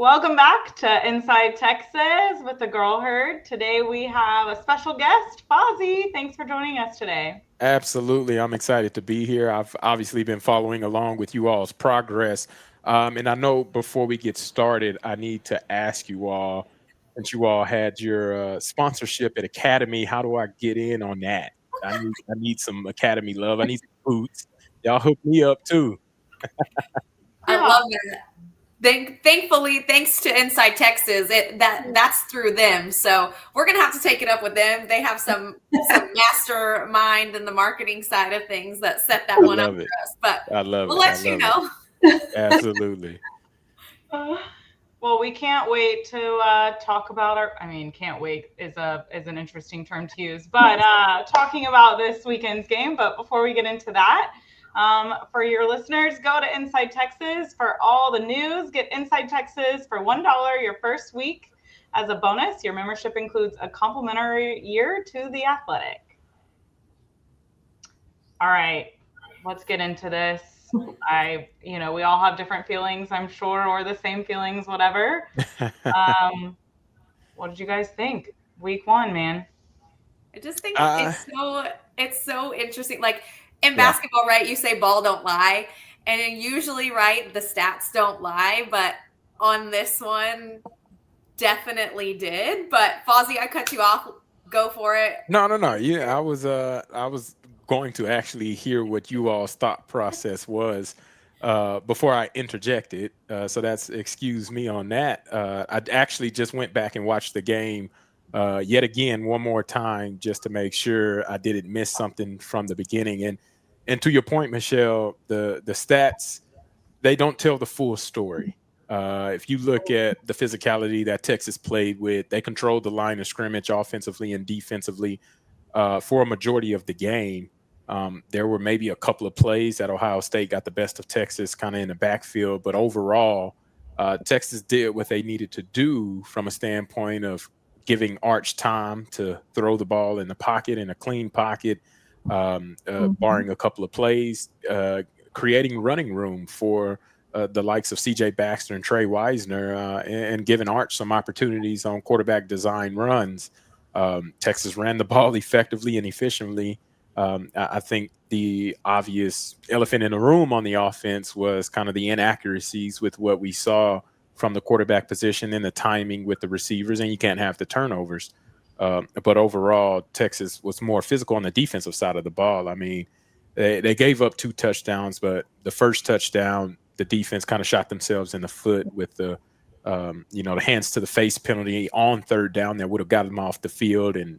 Welcome back to Inside Texas with the Girl Herd. Today we have a special guest, Fozzy. Thanks for joining us today. Absolutely. I'm excited to be here. I've obviously been following along with you all's progress. And I know before we get started, I need to ask you all, since you all had your sponsorship at Academy, how do I get in on that? I need some Academy love. I need some boots. Y'all hook me up too. I Yeah. love that. Thankfully, thanks to Inside Texas, that's through them. So we're gonna have to take it up with them. They have some mastermind in the marketing side of things that set that I one up love it. for us. But I love we'll it. I let you love it. know. Absolutely. Uh, well, we can't wait to talk about our. I mean, can't wait is an interesting term to use, but talking about this weekend's game. But before we get into that, for your listeners, go to Inside Texas for all the news. Get Inside Texas for $1 your first week. As a bonus, your membership includes a complimentary year to The Athletic. All right, let's get into this. We all have different feelings, I'm sure, or the same feelings, whatever. Um, what did you guys think? Week one, man. I just think uh, it's so interesting. Like in yeah. basketball, right? You say ball don't lie, and then usually, right, the stats don't lie. But on this one, definitely did. But Fozzie, I cut you off. Go for it. No, no, no. Yeah, I was going to actually hear what you all's thought process was before I interjected. So that's excuse me on that. I actually just went back and watched the game yet again one more time just to make sure I didn't miss something from the beginning. And to your point, Michelle, the stats, they don't tell the full story. If you look at the physicality that Texas played with, they controlled the line of scrimmage offensively and defensively for a majority of the game. There were maybe a couple of plays that Ohio State got the best of Texas kind of in the backfield, but overall, Texas did what they needed to do from a standpoint of giving Arch time to throw the ball in the pocket, in a clean pocket, barring a couple of plays, creating running room for the likes of C.J. Baxter and Trey Wisner, and giving Arch some opportunities on quarterback design runs. Texas ran the ball effectively and efficiently. I think the obvious elephant in the room on the offense was kind of the inaccuracies with what we saw from the quarterback position and the timing with the receivers, and you can't have the turnovers. But overall, Texas was more physical on the defensive side of the ball. I mean, they gave up 2 touchdowns, but the first touchdown, the defense kind of shot themselves in the foot with the hands to the face penalty on third down that would have got them off the field and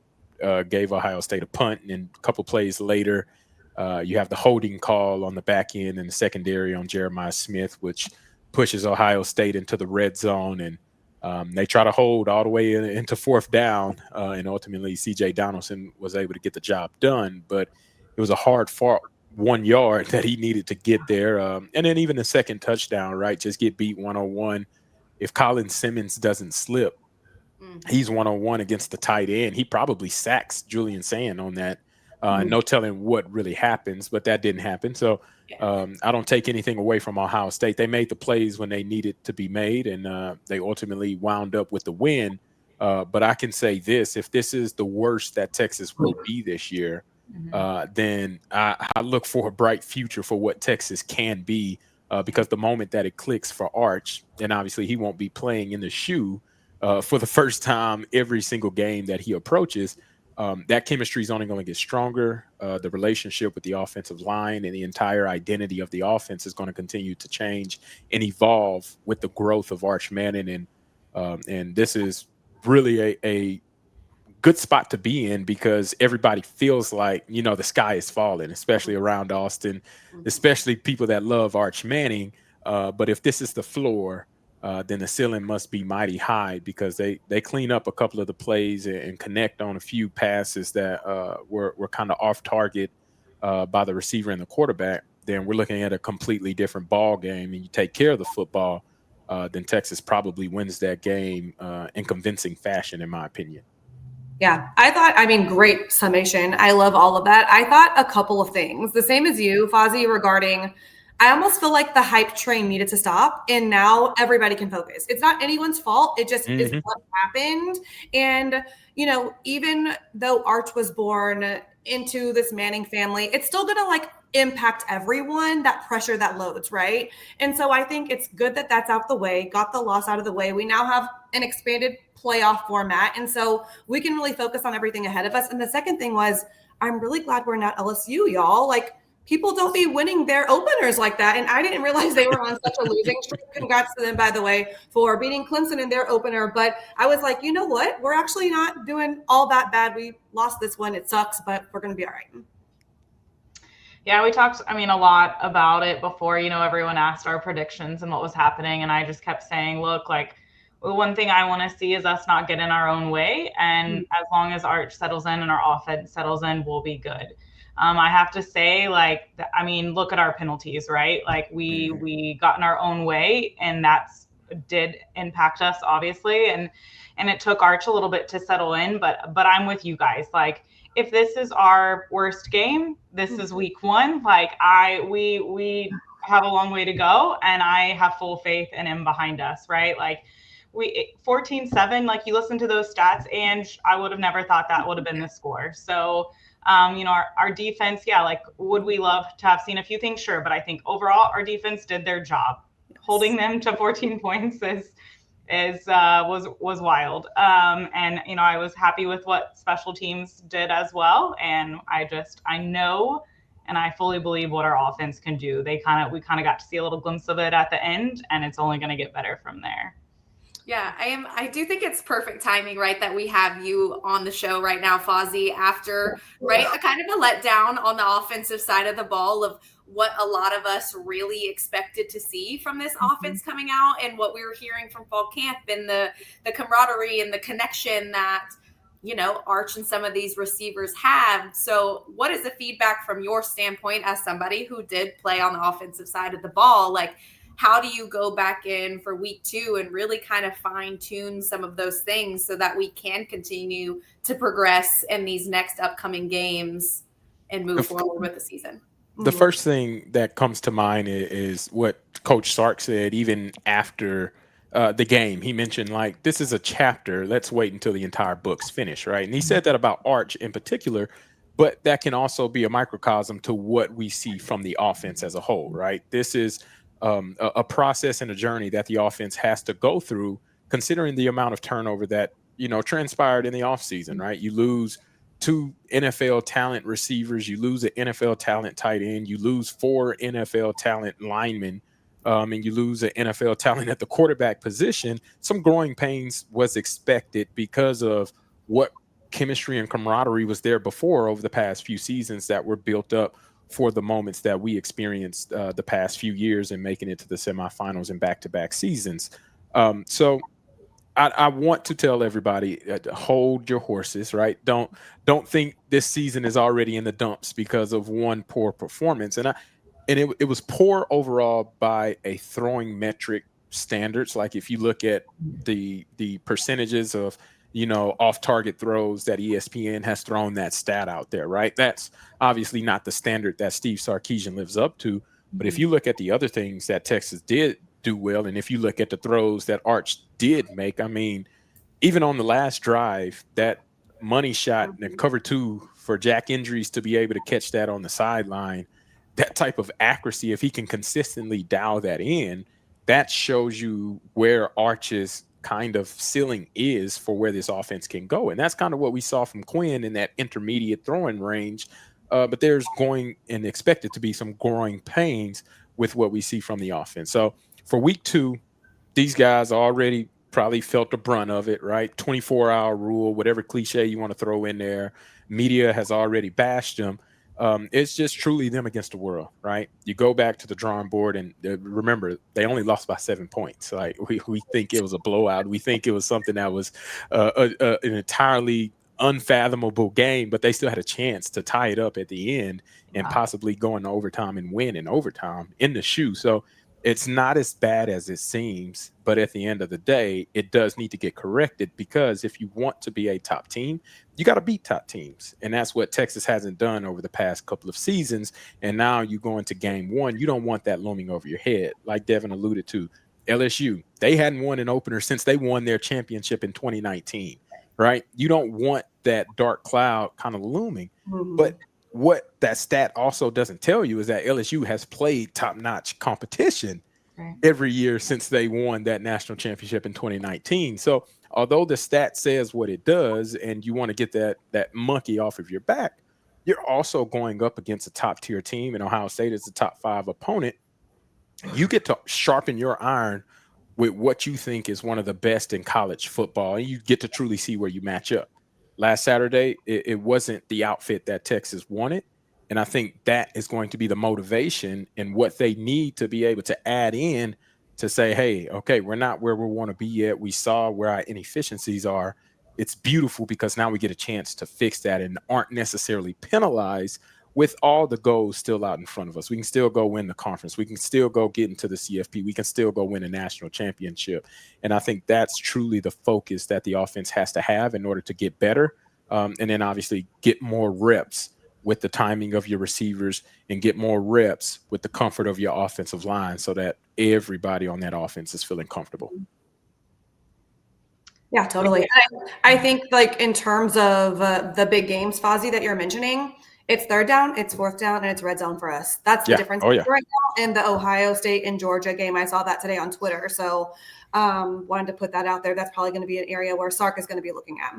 gave Ohio State a punt. And then a couple plays later, you have the holding call on the back end and the secondary on Jeremiah Smith, which pushes Ohio State into the red zone. And they try to hold all the way into fourth down. And ultimately, C.J. Donaldson was able to get the job done. But it was a hard fought 1 yard that he needed to get there. And then even the second touchdown, right, just get beat 101. If Colin Simmons doesn't slip, he's 101 against the tight end. He probably sacks Julian Sand on that. No telling what really happens, but that didn't happen. So I don't take anything away from Ohio State. They made the plays when they needed to be made, and they ultimately wound up with the win. But I can say this: if this is the worst that Texas will be this year, then I look for a bright future for what Texas can be. Because the moment that it clicks for Arch, and obviously he won't be playing in the shoe for the first time every single game that he approaches, that chemistry is only going to get stronger. The relationship with the offensive line and the entire identity of the offense is going to continue to change and evolve with the growth of Arch Manning. And this is really a good spot to be in because everybody feels like, the sky is falling, especially around Austin, especially people that love Arch Manning. But if this is the floor, then the ceiling must be mighty high because they clean up a couple of the plays and connect on a few passes that were kind of off target by the receiver and the quarterback. Then we're looking at a completely different ball game, and you take care of the football, then Texas probably wins that game in convincing fashion, in my opinion. Yeah, great summation. I love all of that. I thought a couple of things, the same as you, Fozzie, regarding I almost feel like the hype train needed to stop, and now everybody can focus. It's not anyone's fault. It just is what happened. And, you know, even though Arch was born into this Manning family, it's still going to like impact everyone, that pressure that loads, right? And so I think it's good that that's out the way, got the loss out of the way. We now have an expanded playoff format. And so we can really focus on everything ahead of us. And the second thing was, I'm really glad we're not LSU, y'all. Like, people don't be winning their openers like that. And I didn't realize they were on such a losing streak. Congrats to them, by the way, for beating Clemson in their opener. But I was like, you know what? We're actually not doing all that bad. We lost this one. It sucks, but we're going to be all right. Yeah, we talked, I mean, a lot about it before, you know, everyone asked our predictions and what was happening. And I just kept saying, look, like, the one thing I want to see is us not get in our own way. And as long as Arch settles in and our offense settles in, we'll be good. I have to say, like, I mean, look at our penalties, right? Like, we got in our own way, and that's did impact us, obviously. And it took Arch a little bit to settle in, but I'm with you guys. Like, if this is our worst game, this is week one. Like, we have a long way to go, and I have full faith in him behind us, right? Like, 14-7, like, you listen to those stats, and I would have never thought that would have been the score. So, you know, our defense, yeah, like, would we love to have seen a few things? Sure. But I think overall our defense did their job. Holding them to 14 points was wild. And, you know, I was happy with what special teams did as well. And I know, and I fully believe what our offense can do. We kind of got to see a little glimpse of it at the end, and it's only going to get better from there. Yeah, I do think it's perfect timing, right, that we have you on the show right now, Fozzy, after, right, a kind of a letdown on the offensive side of the ball of what a lot of us really expected to see from this offense coming out, and what we were hearing from fall camp, and the camaraderie and the connection that, you know, Arch and some of these receivers have. So what is the feedback from your standpoint as somebody who did play on the offensive side of the ball? Like, how do you go back in for week 2 and really kind of fine tune some of those things so that we can continue to progress in these next upcoming games and move forward with the season? The first thing that comes to mind is what Coach Sark said, even after the game. He mentioned, like, this is a chapter. Let's wait until the entire book's finished, right? And he said that about Arch in particular, but that can also be a microcosm to what we see from the offense as a whole, right? This is a process and a journey that the offense has to go through, considering the amount of turnover that, you know, transpired in the offseason, right? You lose 2 NFL talent receivers, you lose an NFL talent tight end, you lose 4 NFL talent linemen, and you lose an NFL talent at the quarterback position. Some growing pains was expected because of what chemistry and camaraderie was there before over the past few seasons that were built up for the moments that we experienced the past few years and making it to the semifinals and back-to-back seasons. So I want to tell everybody, hold your horses, right? Don't think this season is already in the dumps because of one poor performance. And it was poor overall by a throwing metric standards. Like, if you look at the percentages of, you know, off-target throws that ESPN has thrown that stat out there, right? That's obviously not the standard that Steve Sarkisian lives up to. But if you look at the other things that Texas did do well, and if you look at the throws that Arch did make, I mean, even on the last drive, that money shot and cover 2 for Jack Injuries to be able to catch that on the sideline, that type of accuracy, if he can consistently dial that in, that shows you where Arch's kind of ceiling is for where this offense can go. And that's kind of what we saw from Quinn in that intermediate throwing range. But there's going and expected to be some growing pains with what we see from the offense. So for week 2, these guys already probably felt the brunt of it, right? 24-hour rule, whatever cliche you want to throw in there. Media has already bashed them. It's just truly them against the world, right? You go back to the drawing board, and remember, they only lost by 7 points. Like, we think it was a blowout. We think it was something that was an entirely unfathomable game, but they still had a chance to tie it up at the end and possibly go into overtime and win in overtime in the shoe. So It's not as bad as it seems, but at the end of the day, it does need to get corrected, because if you want to be a top team, you got to beat top teams. And that's what Texas hasn't done over the past couple of seasons. And now you go into game one, you don't want that looming over your head. Like Devin alluded to, LSU, they hadn't won an opener since they won their championship in 2019, right? You don't want that dark cloud kind of looming. But what that stat also doesn't tell you is that LSU has played top-notch competition every year since they won that national championship in 2019. So although the stat says what it does, and you want to get that monkey off of your back, you're also going up against a top-tier team, and Ohio State is a top-5 opponent. You get to sharpen your iron with what you think is one of the best in college football, and you get to truly see where you match up. Last Saturday, it wasn't the outfit that Texas wanted. And I think that is going to be the motivation and what they need to be able to add in to say, hey, okay, we're not where we want to be yet. We saw where our inefficiencies are. It's beautiful because now we get a chance to fix that and aren't necessarily penalized with all the goals still out in front of us. We can still go win the conference. We can still go get into the CFP. We can still go win a national championship. And I think that's truly the focus that the offense has to have in order to get better. And then obviously get more reps with the timing of your receivers and get more reps with the comfort of your offensive line so that everybody on that offense is feeling comfortable. Yeah, totally. I think like in terms of the big games, Fozzy, that you're mentioning, it's third down, it's fourth down, and it's red zone for us. That's the difference right now in the Ohio State and Georgia game. I saw that today on Twitter. So wanted to put that out there. That's probably going to be an area where Sark is going to be looking at.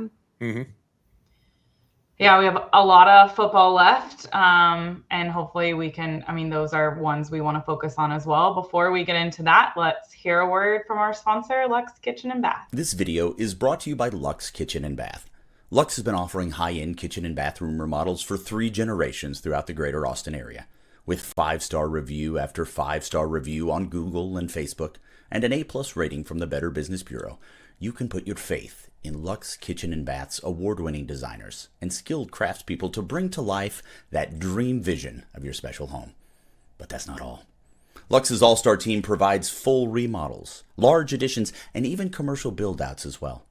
Yeah, we have a lot of football left, and hopefully we can, those are ones we want to focus on as well. Before we get into that, let's hear a word from our sponsor, Luxe Kitchen and Bath. This video is brought to you by Luxe Kitchen and Bath. Luxe has been offering high-end kitchen and bathroom remodels for 3 generations throughout the greater Austin area. With 5-star review after 5-star review on Google and Facebook, and an A+ rating from the Better Business Bureau, you can put your faith in Luxe Kitchen and Bath's award-winning designers and skilled craftspeople to bring to life that dream vision of your special home. But that's not all. Luxe's all-star team provides full remodels, large additions, and even commercial build-outs as well.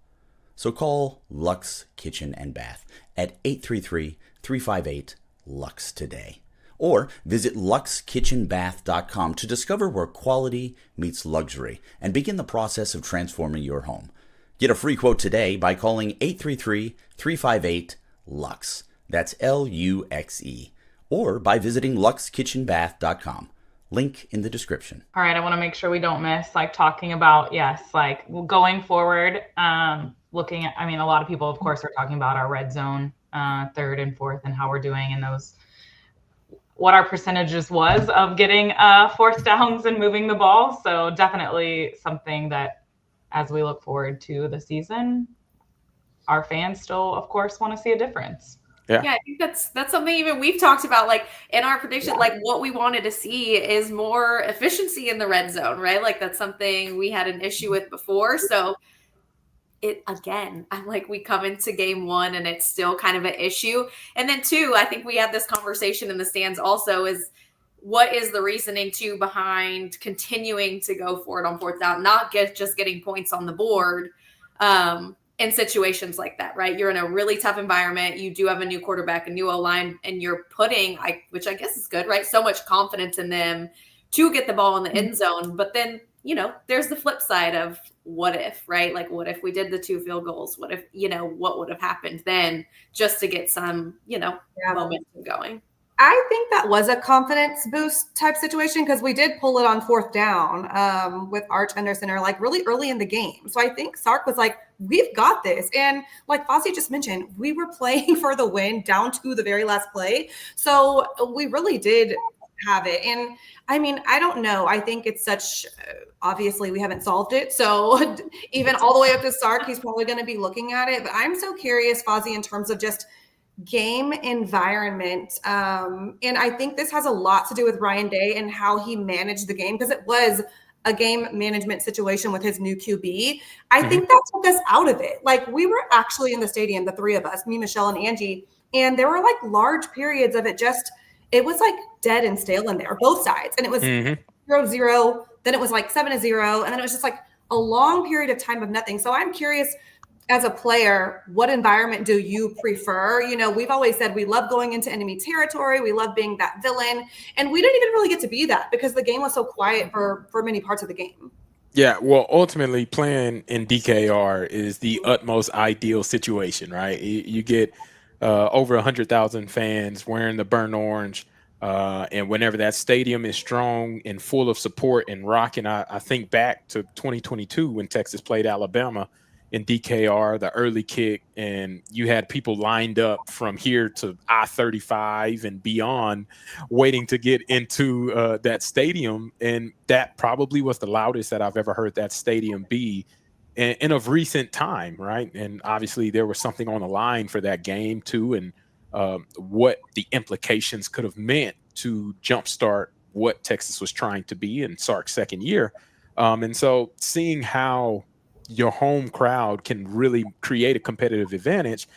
So call Luxe Kitchen and Bath at 833-358-LUXE today. Or visit luxekitchenbath.com to discover where quality meets luxury and begin the process of transforming your home. Get a free quote today by calling 833-358-LUXE. That's LUXE. Or by visiting luxekitchenbath.com. Link in the description. All right, I want to make sure we don't miss talking about, going forward, looking at, a lot of people, of course, are talking about our red zone, third and fourth, and how we're doing in those, what our percentages was of getting fourth downs and moving the ball. So definitely something that, as we look forward to the season, our fans still, of course, want to see a difference. Yeah, I think that's something even we've talked about, in our prediction, what we wanted to see is more efficiency in the red zone, right? That's something we had an issue with before. So we come into game 1 and it's still kind of an issue. And then 2, I think we had this conversation in the stands also, is what is the reasoning behind continuing to go for it on fourth down, not just getting points on the board, in situations like that, right? You're in a really tough environment. You do have a new quarterback, a new O-line, and you're putting, which I guess is good, right? So much confidence in them to get the ball in the end zone. But then, there's the flip side of what if, right? What if we did the 2 field goals? What if, what would have happened then, just to get some, momentum going? I think that was a confidence boost type situation because we did pull it on fourth down with Arch under center, really early in the game. So I think Sark was like, we've got this. And like Fozzy just mentioned, we were playing for the win down to the very last play. So we really did have it. And I don't know. I think it's obviously we haven't solved it. So even all the way up to Sark, he's probably going to be looking at it. But I'm so curious, Fozzy, in terms of just game environment. And I think this has a lot to do with Ryan Day and how he managed the game, because it was a game management situation with his new QB. I think that took us out of it. We were actually in the stadium, the 3 of us, me, Michelle, and Angie, and there were large periods of it was dead and stale in there, both sides. And it was 0-0, Then it was like 7-0. And then it was just like a long period of time of nothing. So I'm curious, as a player, what environment do you prefer? You know, we've always said we love going into enemy territory. We love being that villain. And we didn't even really get to be that because the game was so quiet for many parts of the game. Yeah, well, ultimately, playing in DKR is the utmost ideal situation, right? You get over 100,000 fans wearing the burnt orange, and whenever that stadium is strong and full of support and rocking, I think back to 2022 when Texas played Alabama in DKR, the early kick, and you had people lined up from here to I-35 and beyond waiting to get into that stadium. And that probably was the loudest that I've ever heard that stadium be in of recent time, right? And obviously there was something on the line for that game too, and what the implications could have meant to jumpstart what Texas was trying to be in Sark's second year. And so seeing how your home crowd can really create a competitive advantage,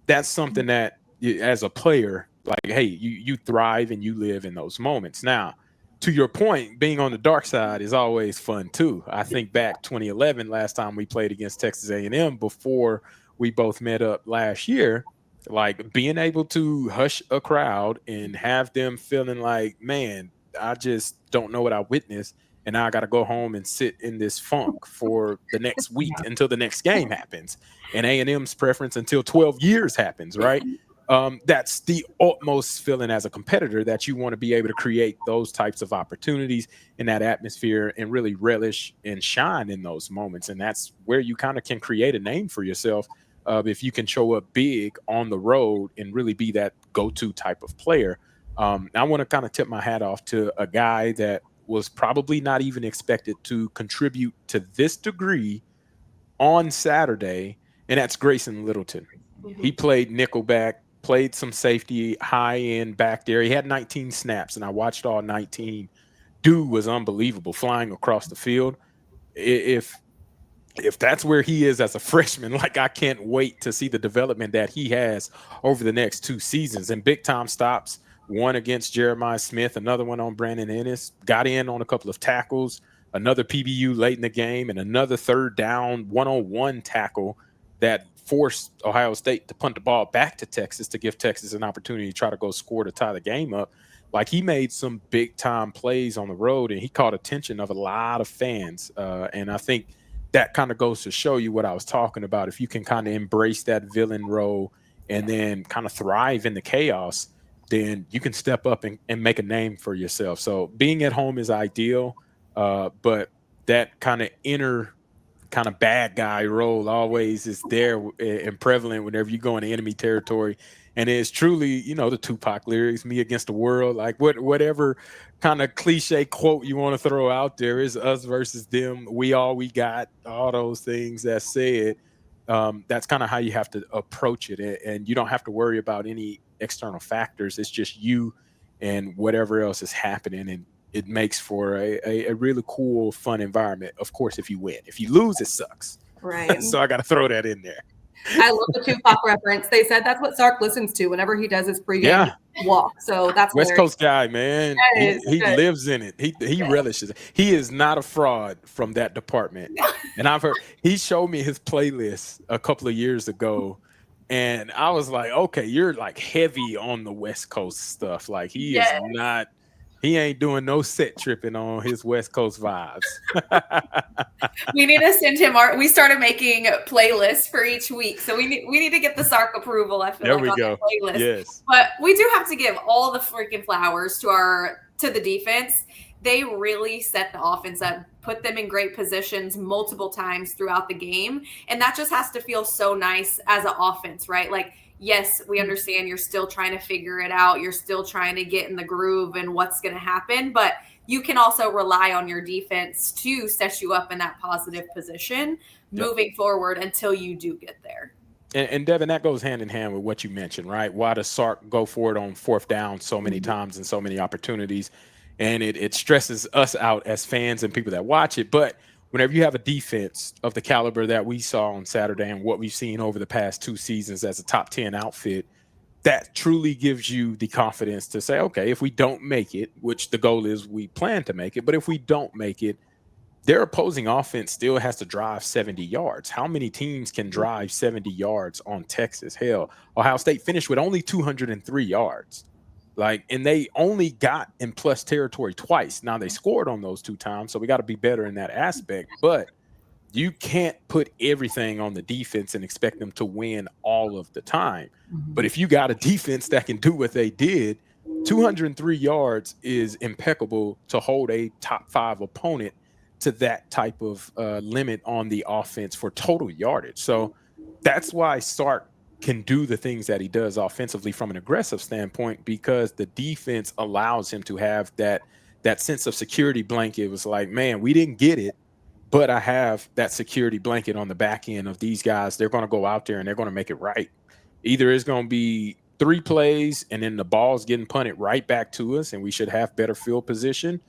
that's something that as a player, like, hey, you thrive and you live in those moments. Now, to your point, being on the dark side is always fun too. I think back 2011, last time we played against Texas A&M before we both met up last year, like being able to hush a crowd and have them feeling like, man, I just don't know what I witnessed. And now I got to go home and sit in this funk for the next week until the next game happens. And A&M's preference until 12 years happens, right? That's the utmost feeling as a competitor, that you want to be able to create those types of opportunities in that atmosphere and really relish and shine in those moments. And that's where you kind of can create a name for yourself if you can show up big on the road and really be that go-to type of player. I want to kind of tip my hat off to a guy that was probably not even expected to contribute to this degree on Saturday, and that's Grayson Littleton. He played nickelback, played some safety, high end back there. He had 19 snaps, and I watched all 19. Dude was unbelievable, flying across the field. If that's where he is as a freshman, like, I can't wait to see the development that he has over the next 2 seasons. And big time stops, one against Jeremiah Smith, another one on Brandon Ennis, got in on a couple of tackles, another PBU late in the game, and another third down one-on-one tackle that forced Ohio State to punt the ball back to Texas to give Texas an opportunity to try to go score to tie the game up. Like, he made some big time plays on the road, and he caught attention of a lot of fans. And I think that kind of goes to show you what I was talking about. If you can kind of embrace that villain role and then kind of thrive in the chaos, then you can step up and make a name for yourself. So being at home is ideal, but that kind of inner kind of bad guy role always is there and prevalent whenever you go into enemy territory. And it's truly, you know, the Tupac lyrics, me against the world, like whatever kind of cliche quote you want to throw out there, is us versus them. We got, all those things that said. That's kind of how you have to approach it. And you don't have to worry about any external factors. It's just you and whatever else is happening. And it makes for a really cool, fun environment. Of course, if you win. If you lose, it sucks. Right. So I got to throw that in there. I love the Tupac reference. They said that's what Sark listens to whenever he does his pregame walk. So that's West Coast guy, man. He lives in it. He relishes it. He is not a fraud from that department. And I've heard, he showed me his playlist a couple of years ago, and I was like, okay, you're like heavy on the West Coast stuff. Like, he is not. He ain't doing no set tripping on his West Coast vibes. We need to send him we started making playlists for each week. So we need to get the Sark approval, I feel like, on the playlist. Yes. But we do have to give all the freaking flowers to the defense. They really set the offense up, put them in great positions multiple times throughout the game. And that just has to feel so nice as an offense, right? Like, yes, we understand you're still trying to figure it out. You're still trying to get in the groove and what's going to happen. But you can also rely on your defense to set you up in that positive position moving forward until you do get there. And Devin, that goes hand in hand with what you mentioned, right? Why does Sark go for it on fourth down so many times and so many opportunities? And it stresses us out as fans and people that watch it. But whenever you have a defense of the caliber that we saw on Saturday and what we've seen over the past 2 seasons as a top 10 outfit, that truly gives you the confidence to say, okay, if we don't make it, which the goal is we plan to make it, but if we don't make it, their opposing offense still has to drive 70 yards. How many teams can drive 70 yards on Texas? Hell, Ohio State finished with only 203 yards. Like, and they only got in plus territory twice. Now they scored on those 2 times, so we got to be better in that aspect. But you can't put everything on the defense and expect them to win all of the time. But if you got a defense that can do what they did, 203 yards is impeccable to hold a top 5 opponent to that type of limit on the offense for total yardage. So that's why Sark can do the things that he does offensively from an aggressive standpoint, because the defense allows him to have that sense of security blanket. It was like, man, we didn't get it, but I have that security blanket on the back end of these guys. They're going to go out there and they're going to make it right. Either it's going to be 3 plays and then the ball's getting punted right back to us and we should have better field position,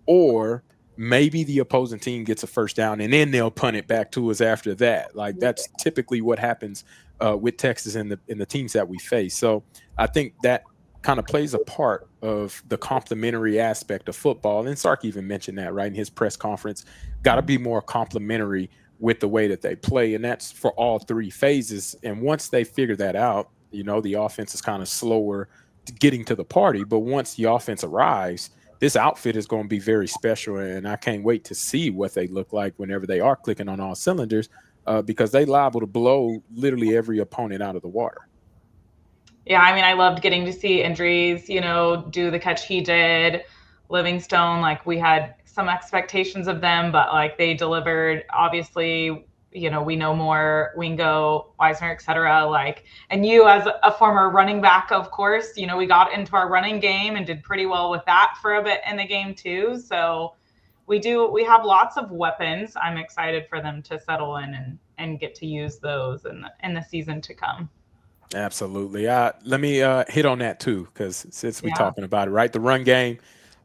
or maybe the opposing team gets a first down and then they'll punt it back to us after that. Like, that's typically what happens with Texas and the teams that we face. So I think that kind of plays a part of the complementary aspect of football. And Sark even mentioned that, right, in his press conference. Got to be more complementary with the way that they play, and that's for all 3 phases. And once they figure that out, you know, the offense is kind of slower to getting to the party. But once the offense arrives, this outfit is going to be very special, and I can't wait to see what they look like whenever they are clicking on all cylinders, because they liable to blow literally every opponent out of the water. Yeah, I mean, I loved getting to see Andrees, you know, do the catch he did. Livingstone, like, we had some expectations of them, but like they delivered. Obviously, you know, we know more, Wingo, Wisner, et cetera. Like, and you as a former running back, of course, you know, we got into our running game and did pretty well with that for a bit in the game too. So we have lots of weapons. I'm excited for them to settle in and get to use those in the season to come. Absolutely. Let me hit on that too, because since we're talking about it, right? The run game,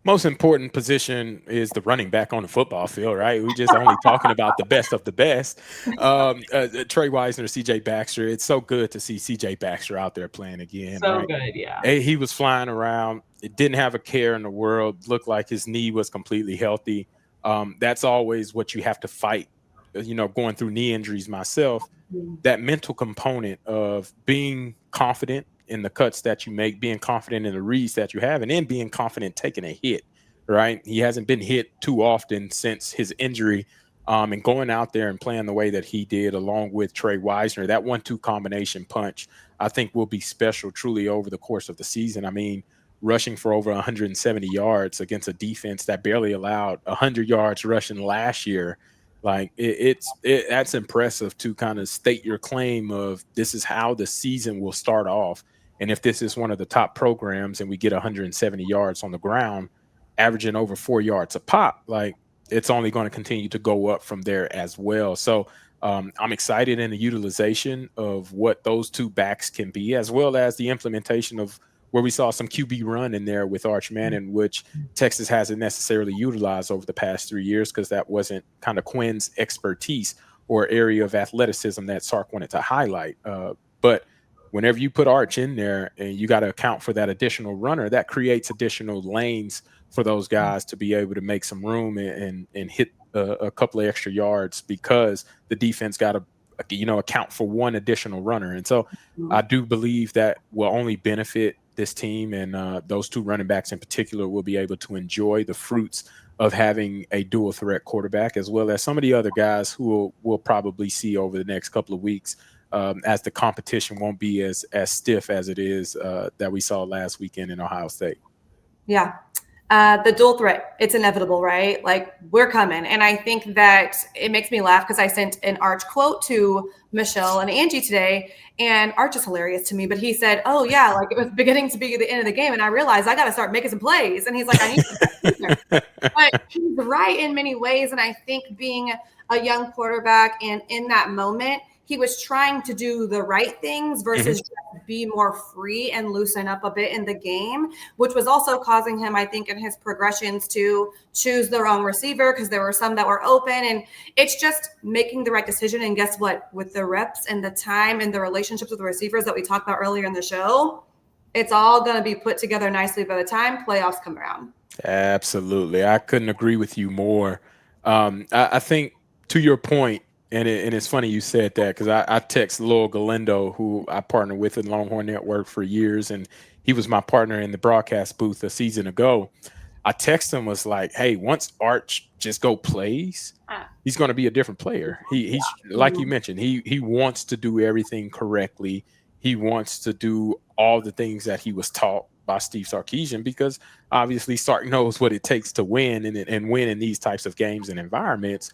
most important position is the running back on the football field, right? We just only talking about the best of the best. Trey Wisner, CJ Baxter. It's so good to see CJ Baxter out there playing again. So right? good, yeah. He was flying around. It didn't have a care in the world. Looked like his knee was completely healthy. That's always what you have to fight, you know, going through knee injuries myself. That mental component of being confident in the cuts that you make, being confident in the reads that you have, and then being confident taking a hit, right? He hasn't been hit too often since his injury, and going out there and playing the way that he did along with Trey Wisner, that 1-2 combination punch, I think will be special truly over the course of the season. I mean, rushing for over 170 yards against a defense that barely allowed 100 yards rushing last year. Like, that's impressive to kind of state your claim of this is how the season will start off. And if this is one of the top programs and we get 170 yards on the ground, averaging over 4 yards a pop, like, it's only going to continue to go up from there as well. So I'm excited in the utilization of what those 2 backs can be, as well as the implementation of where we saw some QB run in there with Arch Manning, which Texas hasn't necessarily utilized over the past 3 years because that wasn't kind of Quinn's expertise or area of athleticism that Sark wanted to highlight. But whenever you put Arch in there and you got to account for that additional runner, that creates additional lanes for those guys to be able to make some room and hit a couple of extra yards, because the defense got to, you know, account for one additional runner. And so I do believe that will only benefit this team, and those 2 running backs in particular will be able to enjoy the fruits of having a dual threat quarterback, as well as some of the other guys who we'll probably see over the next couple of weeks, as the competition won't be as stiff as it is that we saw last weekend in Ohio State. Yeah. The dual threat, it's inevitable, right? Like, we're coming. And I think that it makes me laugh because I sent an Arch quote to Michelle and Angie today, and Arch is hilarious to me, but he said, oh yeah, like, it was beginning to be the end of the game, and I realized I got to start making some plays. And he's like, I need to. But he's right in many ways. And I think being a young quarterback and in that moment, he was trying to do the right things versus just be more free and loosen up a bit in the game, which was also causing him, I think, in his progressions to choose the wrong receiver because there were some that were open. And it's just making the right decision. And guess what? With the reps and the time and the relationships with the receivers that we talked about earlier in the show, it's all going to be put together nicely by the time playoffs come around. Absolutely. I couldn't agree with you more. I think to your point, and it's funny you said that because I text Lowell Galindo, who I partnered with in Longhorn Network for years, and he was my partner in the broadcast booth a season ago. I text him was like, "Hey, once Arch just go plays, he's going to be a different player. He's like you mentioned, he wants to do everything correctly. He wants to do all the things that he was taught by Steve Sarkisian because obviously Sark knows what it takes to win and win in these types of games and environments.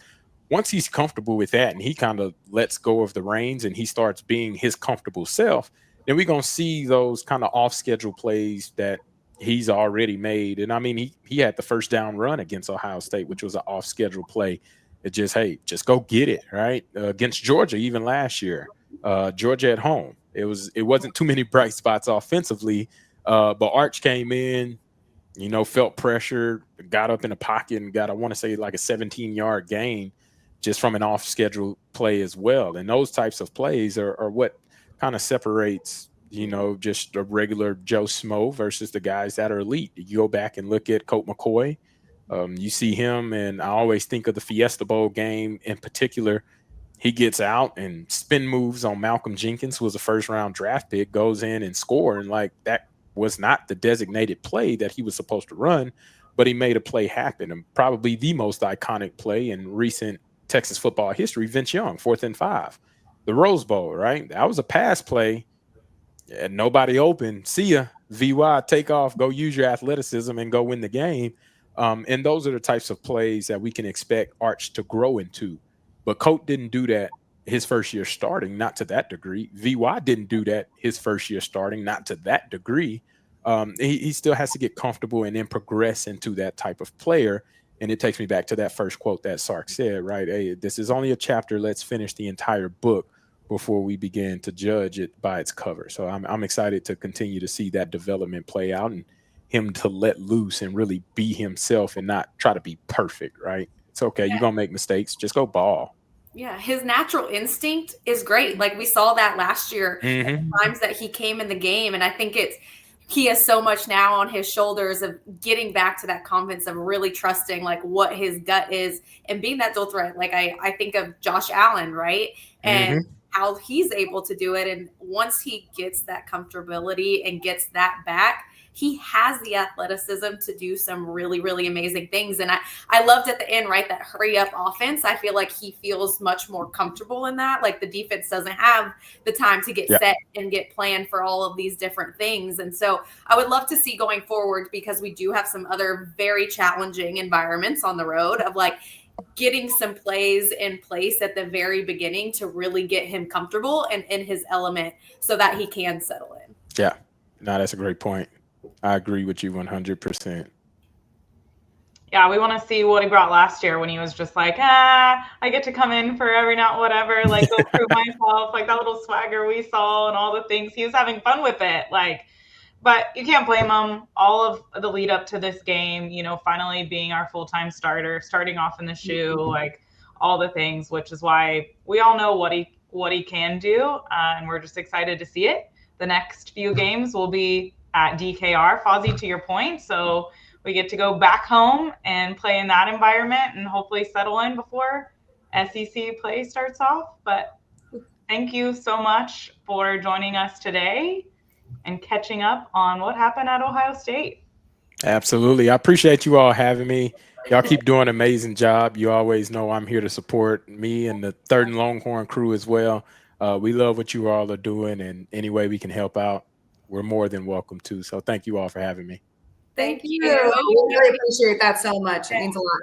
Once he's comfortable with that and he kind of lets go of the reins and he starts being his comfortable self, then we're going to see those kind of off schedule plays that he's already made. And I mean, he had the first down run against Ohio State, which was an off schedule play. It just, hey, just go get it, right? Against Georgia, even last year, Georgia at home. It wasn't too many bright spots offensively, but Arch came in, felt pressure, got up in the pocket and got, I want to say, like a 17-yard gain just from an off schedule play as well. And those types of plays are what kind of separates just a regular Joe Smo versus the guys that are elite. You go back and look at Colt McCoy. You see him, and I always think of the Fiesta Bowl game in particular. He gets out and spin moves on Malcolm Jenkins, who was a first-round draft pick, goes in and score. And, like, that was not the designated play that he was supposed to run, but he made a play happen. And probably the most iconic play in recent Texas football history, Vince Young, 4th and 5. The Rose Bowl, right? That was a pass play. And nobody open. See ya. VY, take off, go use your athleticism and go win the game. And those are the types of plays that we can expect Arch to grow into. But Colt didn't do that his first year starting, not to that degree. VY didn't do that his first year starting, not to that degree. He still has to get comfortable and then progress into that type of player. And it takes me back to that first quote that Sark said, right? Hey, this is only a chapter. Let's finish the entire book before we begin to judge it by its cover. So I'm excited to continue to see that development play out and him to let loose and really be himself and not try to be perfect, right? It's okay. You're going to make mistakes. Just go ball. Yeah, his natural instinct is great. Like we saw that last year, times that he came in the game. And I think he has so much now on his shoulders of getting back to that confidence of really trusting like what his gut is and being that dual threat. Like I think of Josh Allen, right? And how he's able to do it. And once he gets that comfortability and gets that back, he has the athleticism to do some really, really amazing things. And I loved at the end, right, that hurry up offense. I feel like he feels much more comfortable in that. Like the defense doesn't have the time to get set and get planned for all of these different things. And so I would love to see going forward, because we do have some other very challenging environments on the road of like getting some plays in place at the very beginning to really get him comfortable and in his element so that he can settle in. Yeah, no, that's a great point. I agree with you 100%. Yeah, we want to see what he brought last year when he was just like, I get to come in for every night, whatever, like go prove myself, like that little swagger we saw and all the things. He was having fun with it. Like, but you can't blame him. All of the lead up to this game, finally being our full-time starter, starting off in the shoe, like all the things, which is why we all know what he can do. And we're just excited to see it. The next few games will be at DKR, Fozzy, to your point. So we get to go back home and play in that environment and hopefully settle in before SEC play starts off. But thank you so much for joining us today and catching up on what happened at Ohio State. Absolutely. I appreciate you all having me. Y'all keep doing an amazing job. You always know I'm here to support me and the Third and Longhorn crew as well. We love what you all are doing, and any way we can help out, we're more than welcome to. So thank you all for having me. Thank you. We really appreciate that so much. It means a lot.